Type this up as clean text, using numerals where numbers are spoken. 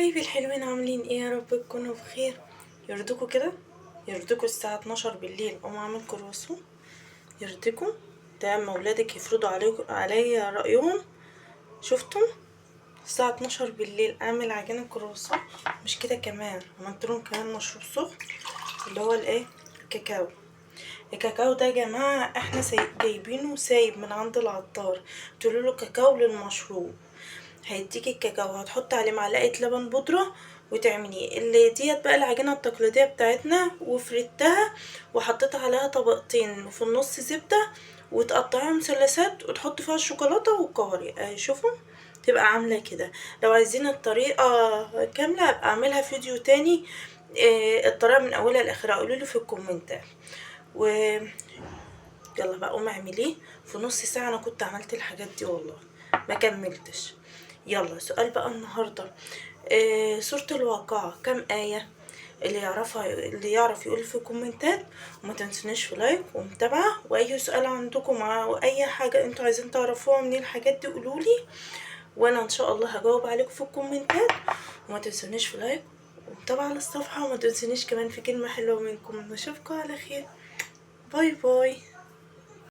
حبايبي الحلوين عاملين ايه؟ يا رب تكونوا بخير. يرضيكوا كده؟ يرضيكوا الساعة 12 بالليل اقوم اعمل كرواسون؟ يرضيكوا؟ ده اما ولادك يفرضوا عليا رأيهم؟ شفتم؟ الساعة 12 بالليل اعمل عجينة كرواسون؟ مش كده كمان، عملت لهم كمان مشروب سخن اللي هو الايه، الكاكاو. الكاكاو ده يا جماعة احنا جايبينه سايب من عند العطار، قلتله كاكاو للمشروب. هيديكي الكاكاو، هتحطي عليه معلقة لبن بودرة وتعمليه اللي ديت بقى العجينة التقليدية بتاعتنا، وفردتها وحطيت عليها طبقتين وفي النص زبدة وتقطعيها مثلثات وتحطي فيها الشوكولاتة والكوري اهي. شوفوا تبقى عاملة كده. لو عايزين الطريقة كاملة ابقى اعملها فيديو تاني. الطريقة من اولها لاخرها قولولي في الكومنتات. و يلا بقى قومي اعمليه. في نص ساعة انا كنت عملت الحاجات دي والله ما كملتش. يلا سؤال بقى النهاردة. سورة الواقعة كم آية؟ اللي يعرف يقول في الكومنتات. وما تنسونيش في لايك ومتابعة، واي سؤال عندكم او اي حاجة انتوا عايزين تعرفوها من الحاجات دي قولولي، وانا ان شاء الله هجاوب عليكم في الكومنتات. وما تنسونيش في لايك ومتابعة للصفحة، وما تنسونيش كمان في كلمة حلوة منكم. نشوفكم على خير. باي باي.